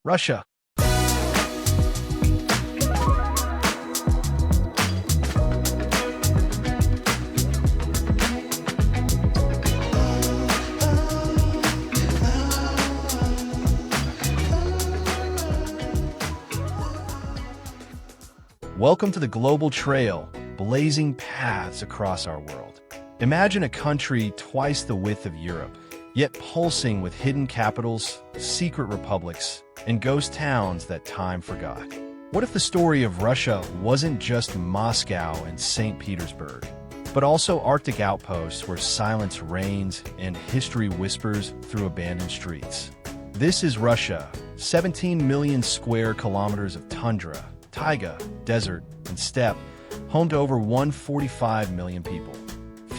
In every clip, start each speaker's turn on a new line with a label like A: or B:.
A: Russia. Welcome to the global trail, blazing paths across our world. Imagine a country twice the width of Europe, yet pulsing with hidden capitals, secret republics, and ghost towns that time forgot. What if the story of Russia wasn't just Moscow and Saint Petersburg, but also Arctic outposts where silence reigns and history whispers through abandoned streets? This is Russia, 17 million square kilometers of tundra, taiga, desert, and steppe, home to over 145 million people.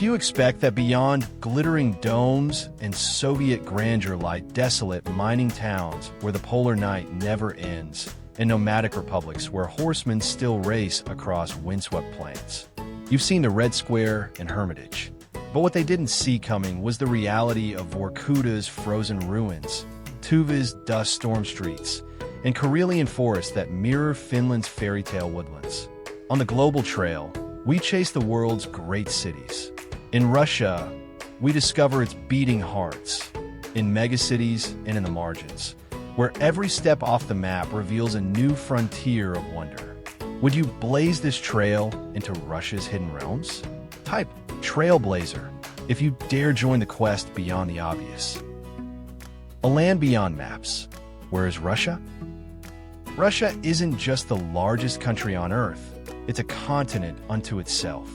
A: Few expect that beyond glittering domes and Soviet grandeur lie desolate mining towns where the polar night never ends, and nomadic republics where horsemen still race across windswept plains. You've seen the Red Square and Hermitage, but what they didn't see coming was the reality of Vorkuda's frozen ruins, Tuva's dust-storm streets, and Karelian forests that mirror Finland's fairy tale woodlands. On the global trail, we chase the world's great cities. In Russia, we discover its beating hearts, in megacities and in the margins, where every step off the map reveals a new frontier of wonder. Would you blaze this trail into Russia's hidden realms? Type Trailblazer if you dare join the quest beyond the obvious. A land beyond maps. Where is Russia? Russia isn't just the largest country on Earth, it's a continent unto itself.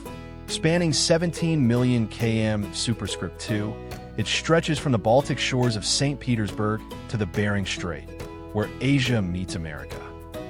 A: Spanning 17 million km superscript 2, it stretches from the Baltic shores of Saint Petersburg to the Bering Strait, where Asia meets America.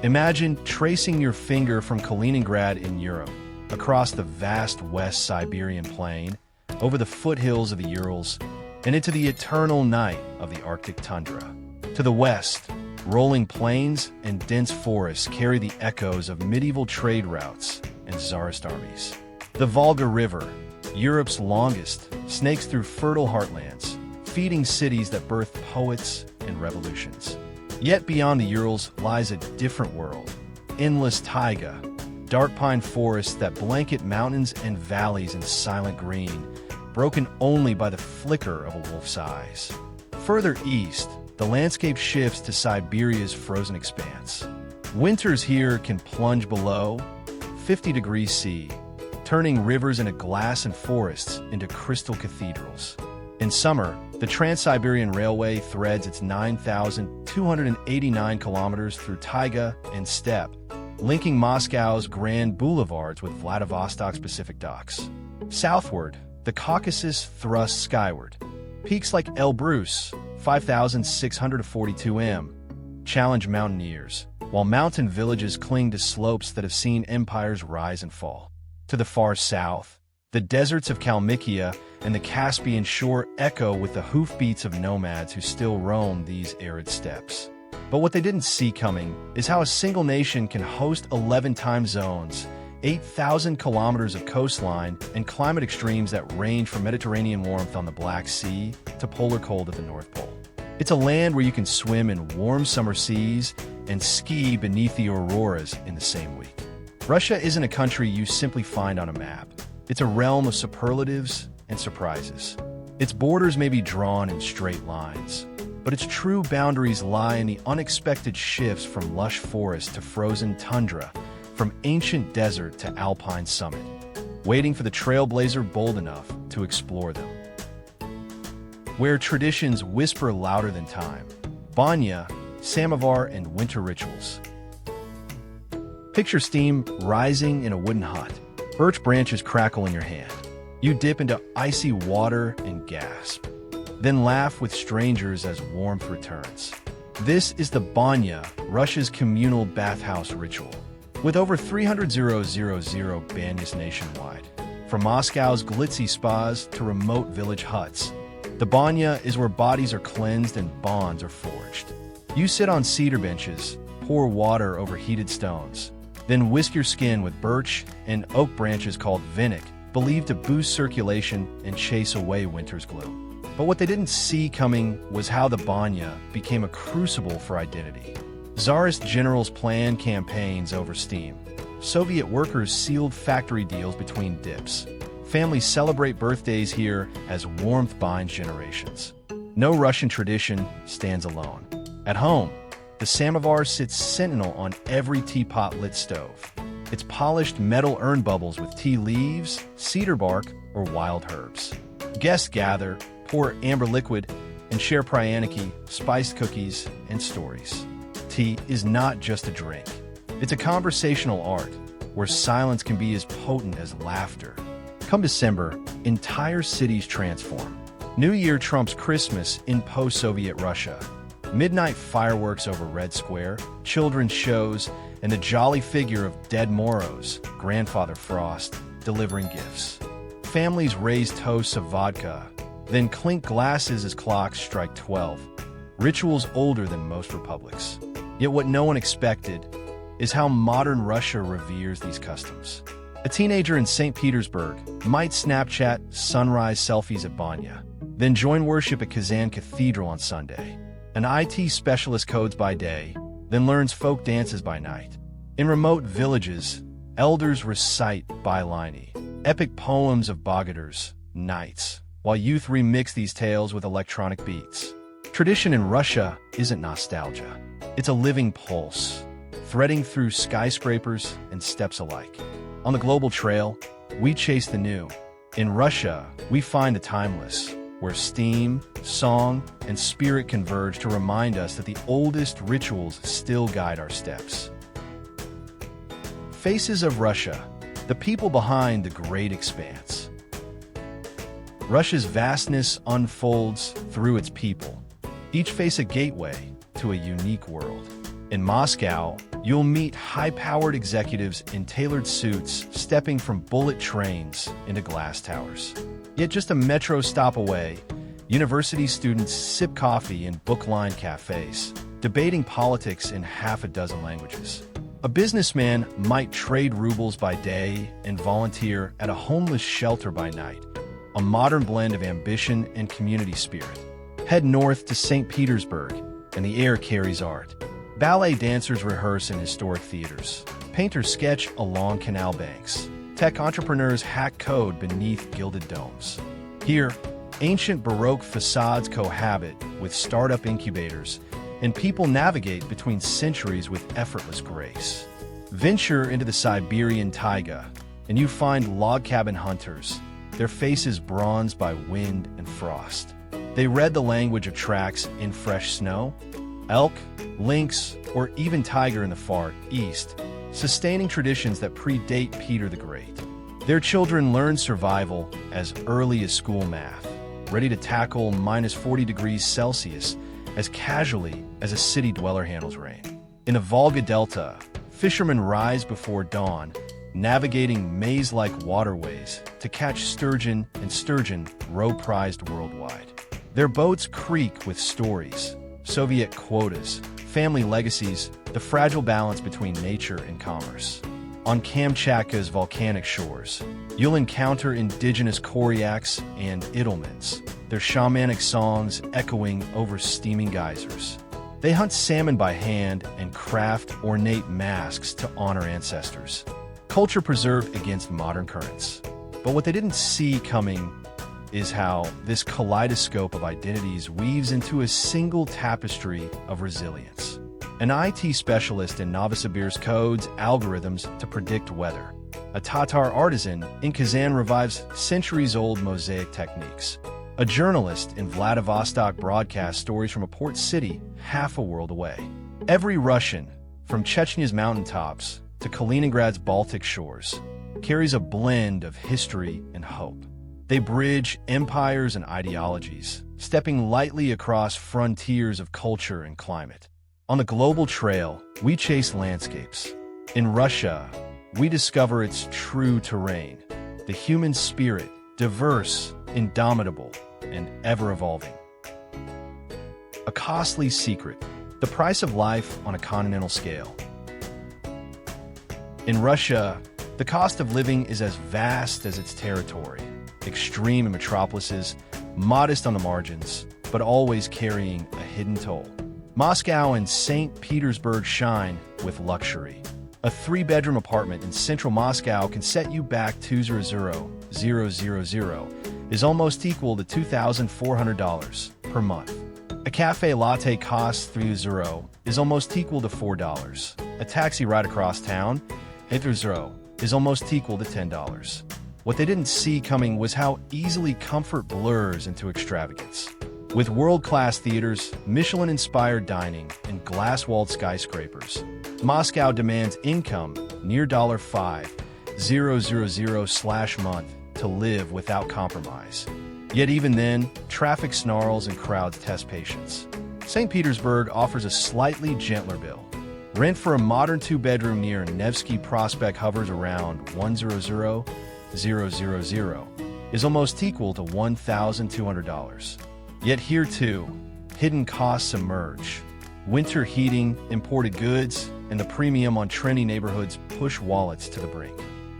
A: Imagine tracing your finger from Kaliningrad in Europe, across the vast West Siberian plain, over the foothills of the Urals, and into the eternal night of the Arctic tundra. To the west, rolling plains and dense forests carry the echoes of medieval trade routes and Tsarist armies. The Volga River, Europe's longest, snakes through fertile heartlands, feeding cities that birthed poets and revolutions. Yet beyond the Urals lies a different world. Endless taiga, dark pine forests that blanket mountains and valleys in silent green, broken only by the flicker of a wolf's eyes. Further east, the landscape shifts to Siberia's frozen expanse. Winters here can plunge below 50 degrees C, turning rivers into glass and forests into crystal cathedrals. In summer, the Trans-Siberian Railway threads its 9,289 kilometers through taiga and steppe, linking Moscow's grand boulevards with Vladivostok's Pacific docks. Southward, the Caucasus thrusts skyward. Peaks like Elbrus, 5,642 m, challenge mountaineers, while mountain villages cling to slopes that have seen empires rise and fall. To the far south, the deserts of Kalmykia and the Caspian shore echo with the hoofbeats of nomads who still roam these arid steppes. But what they didn't see coming is how a single nation can host 11 time zones, 8,000 kilometers of coastline, and climate extremes that range from Mediterranean warmth on the Black Sea to polar cold at the North Pole. It's a land where you can swim in warm summer seas and ski beneath the auroras in the same week. Russia isn't a country you simply find on a map. It's a realm of superlatives and surprises. Its borders may be drawn in straight lines, but its true boundaries lie in the unexpected shifts from lush forest to frozen tundra, from ancient desert to alpine summit, waiting for the trailblazer bold enough to explore them. Where traditions whisper louder than time, banya, samovar, and winter rituals. Picture steam rising in a wooden hut, birch branches crackle in your hand. You dip into icy water and gasp, then laugh with strangers as warmth returns. This is the banya, Russia's communal bathhouse ritual. With over 300,000 banyas nationwide, from Moscow's glitzy spas to remote village huts, the banya is where bodies are cleansed and bonds are forged. You sit on cedar benches, pour water over heated stones, then whisk your skin with birch and oak branches called vinnik, believed to boost circulation and chase away winter's gloom. But what they didn't see coming was how the Banya became a crucible for identity. Tsarist generals planned campaigns over steam. Soviet workers sealed factory deals between dips. Families celebrate birthdays here as warmth binds generations. No Russian tradition stands alone. At home, the samovar sits sentinel on every teapot-lit stove. Its polished metal urn bubbles with tea leaves, cedar bark, or wild herbs. Guests gather, pour amber liquid, and share pryaniki, spiced cookies, and stories. Tea is not just a drink. It's a conversational art, where silence can be as potent as laughter. Come December, entire cities transform. New Year trumps Christmas in post-Soviet Russia. Midnight fireworks over Red Square, children's shows, and the jolly figure of Dead Moros, Grandfather Frost, delivering gifts. Families raise toasts of vodka, then clink glasses as clocks strike 12. Rituals older than most republics. Yet what no one expected is how modern Russia reveres these customs. A teenager in Saint Petersburg might Snapchat sunrise selfies at Banya, then join worship at Kazan Cathedral on Sunday. An IT specialist codes by day, then learns folk dances by night. In remote villages, elders recite Bailani, epic poems of Bogaders, nights, while youth remix these tales with electronic beats. Tradition in Russia isn't nostalgia. It's a living pulse, threading through skyscrapers and steps alike. On the global trail, we chase the new. In Russia, we find the timeless, where steam, song, and spirit converge to remind us that the oldest rituals still guide our steps. Faces of Russia, the people behind the great expanse. Russia's vastness unfolds through its people, each face a gateway to a unique world. In Moscow, you'll meet high-powered executives in tailored suits stepping from bullet trains into glass towers. Yet just a metro stop away, university students sip coffee in book-lined cafes, debating politics in half a dozen languages. A businessman might trade rubles by day and volunteer at a homeless shelter by night, a modern blend of ambition and community spirit. Head north to Saint Petersburg, and the air carries art. Ballet dancers rehearse in historic theaters. Painters sketch along canal banks. Tech entrepreneurs hack code beneath gilded domes. Here, ancient Baroque facades cohabit with startup incubators, and people navigate between centuries with effortless grace. Venture into the Siberian taiga, and you find log cabin hunters, their faces bronzed by wind and frost. They read the language of tracks in fresh snow, elk, lynx, or even tiger in the far east, sustaining traditions that predate Peter the Great. Their children learn survival as early as school math, ready to tackle minus 40 degrees Celsius as casually as a city dweller handles rain. In the Volga Delta, fishermen rise before dawn, navigating maze-like waterways to catch sturgeon, and sturgeon roe prized worldwide. Their boats creak with stories, Soviet quotas, family legacies, the fragile balance between nature and commerce. On Kamchatka's volcanic shores, you'll encounter indigenous Koryaks and Idelmans, their shamanic songs echoing over steaming geysers. They hunt salmon by hand and craft ornate masks to honor ancestors. Culture preserved against modern currents. But what they didn't see coming is how this kaleidoscope of identities weaves into a single tapestry of resilience. An IT specialist in Novosibirsk codes algorithms to predict weather. A Tatar artisan in Kazan revives centuries-old mosaic techniques. A journalist in Vladivostok broadcasts stories from a port city half a world away. Every Russian, from Chechnya's mountaintops to Kaliningrad's Baltic shores, carries a blend of history and hope. They bridge empires and ideologies, stepping lightly across frontiers of culture and climate. On the global trail, we chase landscapes. In Russia, we discover its true terrain, the human spirit, diverse, indomitable, and ever-evolving. A costly secret, the price of life on a continental scale. In Russia, the cost of living is as vast as its territory. Extreme in metropolises, modest on the margins, but always carrying a hidden toll. Moscow and Saint Petersburg shine with luxury. A 3-bedroom apartment in central Moscow can set you back $200,000 is almost equal to $2,400 per month. A cafe latte costs €3 is almost equal to $4. A taxi ride across town, €8 is almost equal to $10. What they didn't see coming was how easily comfort blurs into extravagance. With world-class theaters, Michelin-inspired dining, and glass-walled skyscrapers, Moscow demands income near $5,000/month to live without compromise. Yet even then, traffic snarls and crowds test patience. St. Petersburg offers a slightly gentler bill. Rent for a modern 2-bedroom near Nevsky Prospect hovers around $100,000 is almost equal to $1,200. Yet here too, hidden costs emerge. Winter heating, imported goods, and the premium on trendy neighborhoods push wallets to the brink.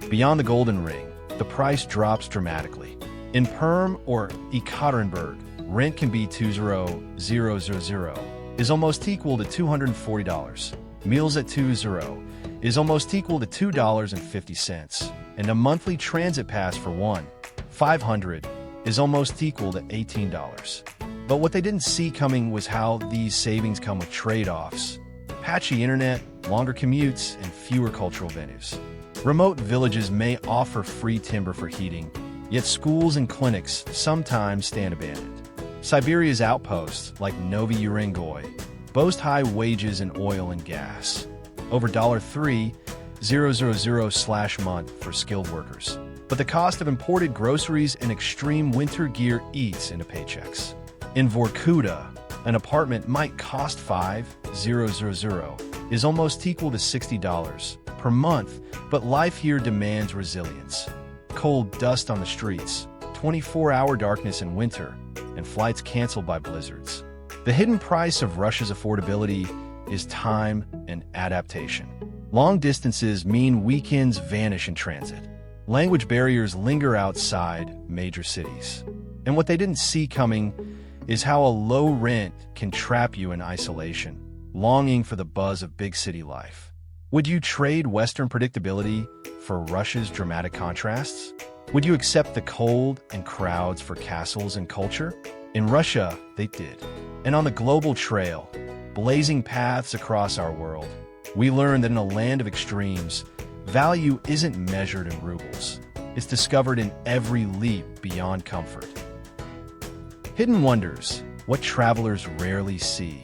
A: Beyond the Golden Ring, the price drops dramatically. In Perm or Ekaterinburg, rent can be $2,000 is almost equal to $240. Meals at $2 is almost equal to $2.50, and a monthly transit pass for $1,500 is almost equal to $18. But what they didn't see coming was how these savings come with trade-offs: patchy internet, longer commutes, and fewer cultural venues. Remote villages may offer free timber for heating, yet schools and clinics sometimes stand abandoned. Siberia's outposts, like Novy Urengoy, boast high wages in oil and gas, over $3,000/month for skilled workers. But the cost of imported groceries and extreme winter gear eats into paychecks. In Vorkuta, an apartment might cost $5,000 is almost equal to $60 per month, but life here demands resilience. Cold dust on the streets, 24-hour darkness in winter, and flights canceled by blizzards. The hidden price of Russia's affordability is time and adaptation. Long distances mean weekends vanish in transit. Language barriers linger outside major cities. And what they didn't see coming is how a low rent can trap you in isolation, longing for the buzz of big city life. Would you trade Western predictability for Russia's dramatic contrasts? Would you accept the cold and crowds for castles and culture? In Russia, they did. And on the global trail, blazing paths across our world, we learned that in a land of extremes, value isn't measured in rubles. It's discovered in every leap beyond comfort. Hidden wonders, what travelers rarely see.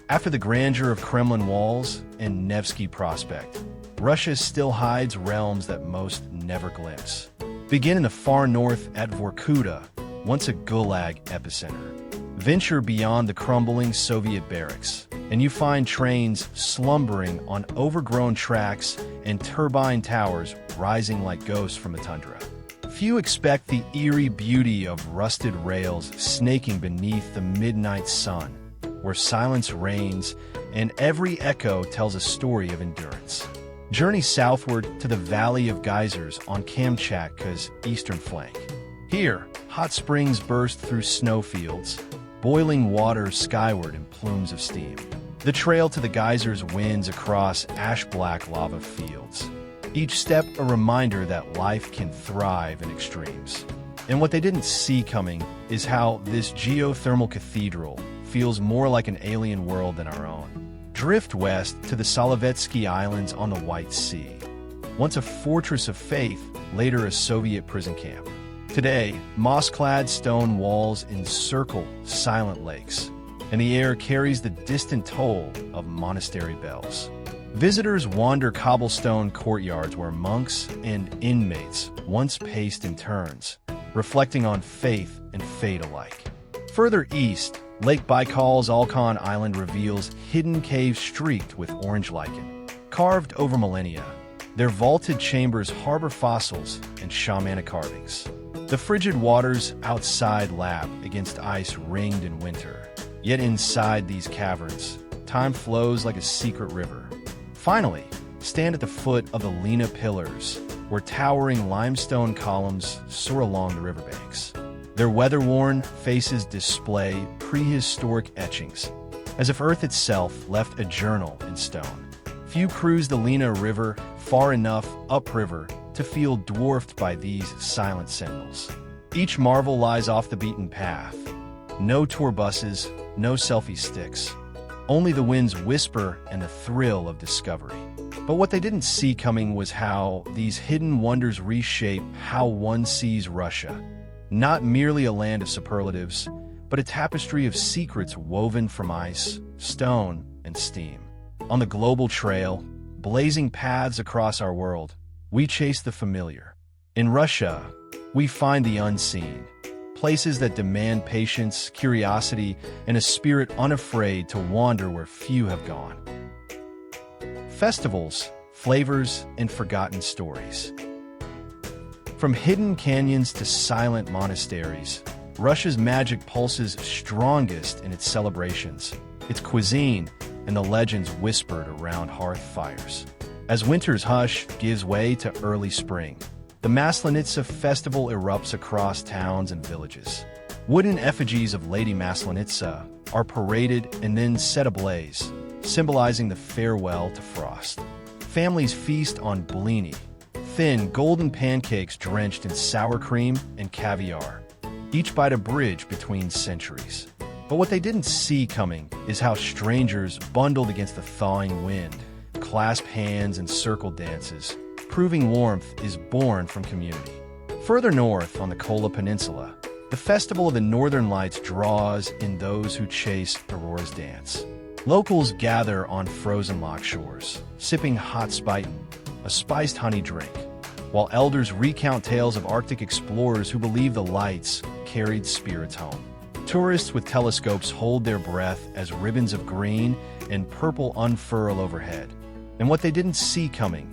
A: After the grandeur of Kremlin walls and Nevsky Prospect, Russia still hides realms that most never glimpse. Begin in the far north at Vorkuta, once a Gulag epicenter. Venture beyond the crumbling Soviet barracks, and you find trains slumbering on overgrown tracks and turbine towers rising like ghosts from the tundra. Few expect the eerie beauty of rusted rails snaking beneath the midnight sun, where silence reigns and every echo tells a story of endurance. Journey southward to the Valley of Geysers on Kamchatka's eastern flank. Here, hot springs burst through snowfields, boiling water skyward in plumes of steam. The trail to the geysers winds across ash-black lava fields, each step a reminder that life can thrive in extremes. And what they didn't see coming is how this geothermal cathedral feels more like an alien world than our own. Drift west to the Solovetsky Islands on the White Sea. Once a fortress of faith, later a Soviet prison camp. Today, moss-clad stone walls encircle silent lakes, and the air carries the distant toll of monastery bells. Visitors wander cobblestone courtyards where monks and inmates once paced in turns, reflecting on faith and fate alike. Further east, Lake Baikal's Alkan Island reveals hidden caves streaked with orange lichen. Carved over millennia, their vaulted chambers harbor fossils and shamanic carvings. The frigid waters outside lap against ice ringed in winter. Yet inside these caverns, time flows like a secret river. Finally, stand at the foot of the Lena Pillars, where towering limestone columns soar along the riverbanks. Their weather-worn faces display prehistoric etchings, as if Earth itself left a journal in stone. Few cruise the Lena River far enough upriver to feel dwarfed by these silent sentinels. Each marvel lies off the beaten path. No tour buses, no selfie sticks. Only the wind's whisper and the thrill of discovery. But what they didn't see coming was how these hidden wonders reshape how one sees Russia. Not merely a land of superlatives, but a tapestry of secrets woven from ice, stone, and steam. On the global trail, blazing paths across our world, we chase the familiar. In Russia, we find the unseen, places that demand patience, curiosity, and a spirit unafraid to wander where few have gone. Festivals, flavors, and forgotten stories. From hidden canyons to silent monasteries, Russia's magic pulses strongest in its celebrations, its cuisine, and the legends whispered around hearth fires. As winter's hush gives way to early spring, the Maslenitsa festival erupts across towns and villages. Wooden effigies of Lady Maslenitsa are paraded and then set ablaze, symbolizing the farewell to frost. Families feast on blini, thin, golden pancakes drenched in sour cream and caviar, each bite a bridge between centuries. But what they didn't see coming is how strangers bundled against the thawing wind, clasp hands in circle dances, proving warmth is born from community. Further north on the Kola Peninsula, the Festival of the Northern Lights draws in those who chase Aurora's dance. Locals gather on frozen loch shores, sipping hot spiton, a spiced honey drink, while elders recount tales of Arctic explorers who believe the lights carried spirits home. Tourists with telescopes hold their breath as ribbons of green and purple unfurl overhead. And what they didn't see coming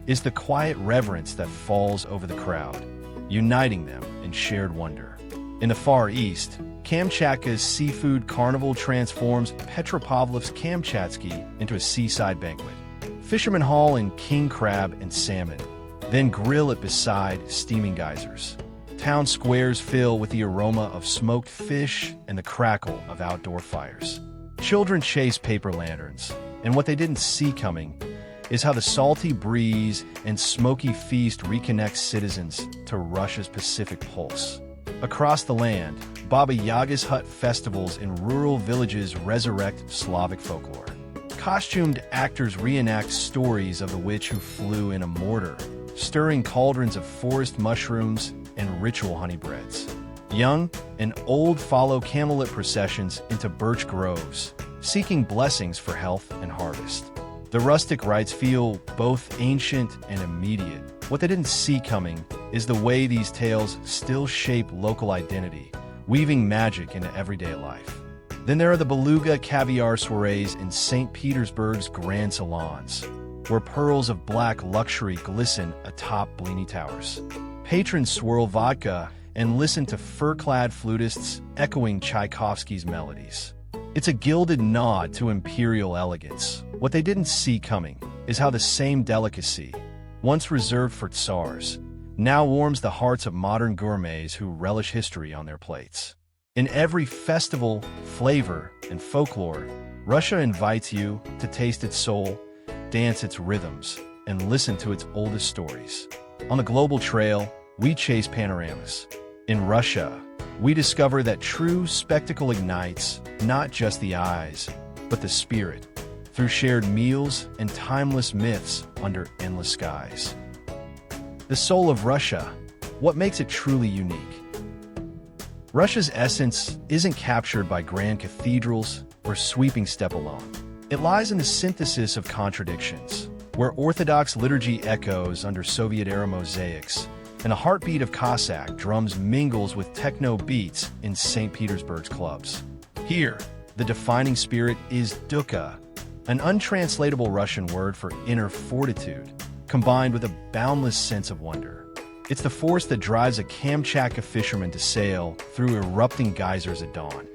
A: is the quiet reverence that falls over the crowd, uniting them in shared wonder. In the Far East, Kamchatka's seafood carnival transforms Petropavlovsk Kamchatsky into a seaside banquet. Fishermen haul in king crab and salmon, then grill it beside steaming geysers. Town squares fill with the aroma of smoked fish and the crackle of outdoor fires. Children chase paper lanterns, and what they didn't see coming is how the salty breeze and smoky feast reconnects citizens to Russia's Pacific pulse. Across the land, Baba Yaga's hut festivals in rural villages resurrect Slavic folklore. Costumed actors reenact stories of the witch who flew in a mortar, stirring cauldrons of forest mushrooms and ritual honey breads. Young and old follow camelot processions into birch groves, seeking blessings for health and harvest. The rustic rites feel both ancient and immediate. What they didn't see coming is the way these tales still shape local identity, weaving magic into everyday life. Then there are the beluga caviar soirees in Saint Petersburg's grand salons, where pearls of black luxury glisten atop blini towers. Patrons swirl vodka and listen to fur-clad flutists echoing Tchaikovsky's melodies. It's a gilded nod to imperial elegance. What they didn't see coming is how the same delicacy, once reserved for tsars, now warms the hearts of modern gourmets who relish history on their plates. In every festival, flavor, and folklore, Russia invites you to taste its soul, dance its rhythms, and listen to its oldest stories. On the global trail, we chase panoramas. In Russia, we discover that true spectacle ignites not just the eyes, but the spirit, through shared meals and timeless myths under endless skies. The soul of Russia, what makes it truly unique? Russia's essence isn't captured by grand cathedrals or sweeping steppe alone. It lies in the synthesis of contradictions, where Orthodox liturgy echoes under Soviet-era mosaics, and the heartbeat of Cossack drums mingles with techno beats in St. Petersburg's clubs. Here, the defining spirit is dukha, an untranslatable Russian word for inner fortitude, combined with a boundless sense of wonder. It's the force that drives a Kamchatka fisherman to sail through erupting geysers at dawn,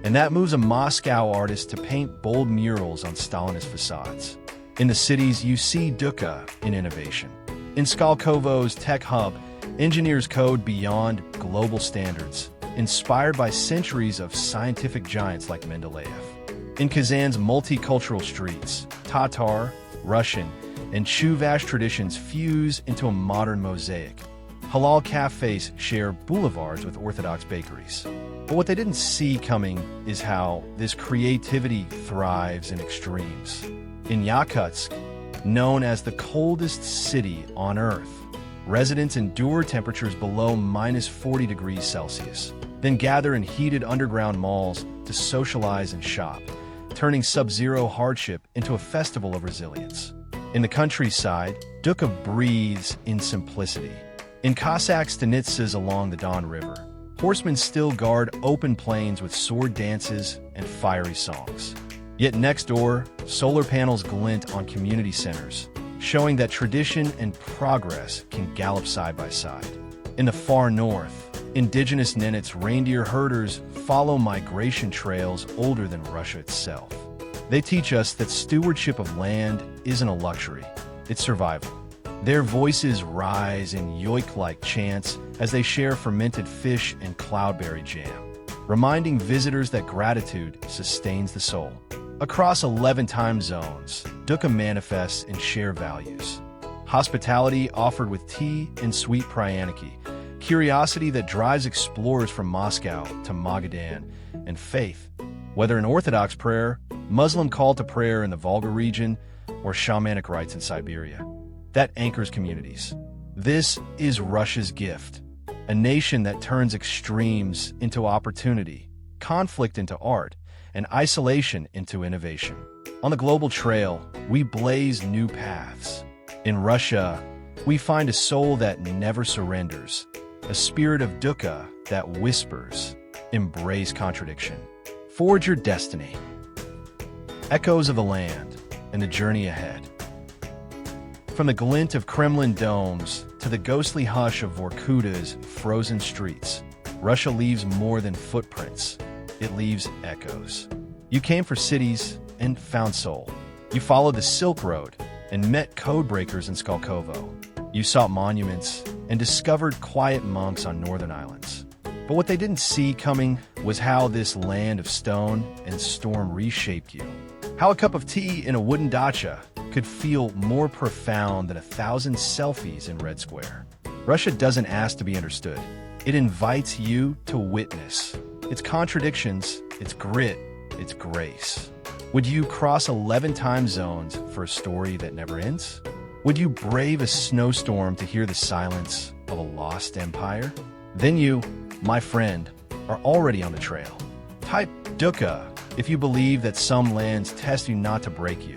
A: and that moves a Moscow artist to paint bold murals on Stalinist facades. In the cities, you see dukha in innovation. In Skolkovo's tech hub, engineers code beyond global standards, inspired by centuries of scientific giants like Mendeleev. In Kazan's multicultural streets, Tatar, Russian, and Chuvash traditions fuse into a modern mosaic. Halal cafes share boulevards with Orthodox bakeries. But what they didn't see coming is how this creativity thrives in extremes. In Yakutsk, known as the coldest city on Earth, residents endure temperatures below -40 degrees Celsius, then gather in heated underground malls to socialize and shop, turning sub-zero hardship into a festival of resilience. In the countryside, Dukha breathes in simplicity. In Cossack stanitsas along the Don River, horsemen still guard open plains with sword dances and fiery songs. Yet next door, solar panels glint on community centers, showing that tradition and progress can gallop side by side. In the far north, indigenous Nenets reindeer herders follow migration trails older than Russia itself. They teach us that stewardship of land isn't a luxury, it's survival. Their voices rise in yoik-like chants as they share fermented fish and cloudberry jam, reminding visitors that gratitude sustains the soul. Across 11 time zones, Dukha manifests in shared values. Hospitality offered with tea and sweet pryaniki, curiosity that drives explorers from Moscow to Magadan, and faith, whether an Orthodox prayer, Muslim call to prayer in the Volga region, or shamanic rites in Siberia, that anchors communities. This is Russia's gift, a nation that turns extremes into opportunity, conflict into art, and isolation into innovation. On the global trail, we blaze new paths. In Russia, we find a soul that never surrenders, a spirit of Dukha that whispers, embrace contradiction. Forge your destiny. Echoes of the land and the journey ahead. From the glint of Kremlin domes to the ghostly hush of Vorkuta's frozen streets, Russia leaves more than footprints. It leaves echoes. You came for cities and found soul. You followed the Silk Road and met codebreakers in Skolkovo. You sought monuments and discovered quiet monks on northern islands. But what they didn't see coming was how this land of stone and storm reshaped you. How a cup of tea in a wooden dacha could feel more profound than 1,000 selfies in Red Square. Russia doesn't ask to be understood. It invites you to witness its contradictions, its grit, its grace. Would you cross 11 time zones for a story that never ends? Would you brave a snowstorm to hear the silence of a lost empire? Then you, my friend, are already on the trail. Type Dukha if you believe that some lands test you not to break you,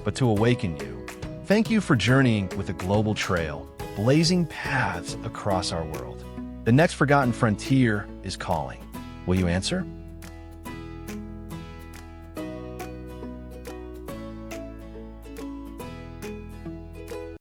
A: but to awaken you. Thank you for journeying with the global trail, blazing paths across our world. The next forgotten frontier is calling. Will you answer?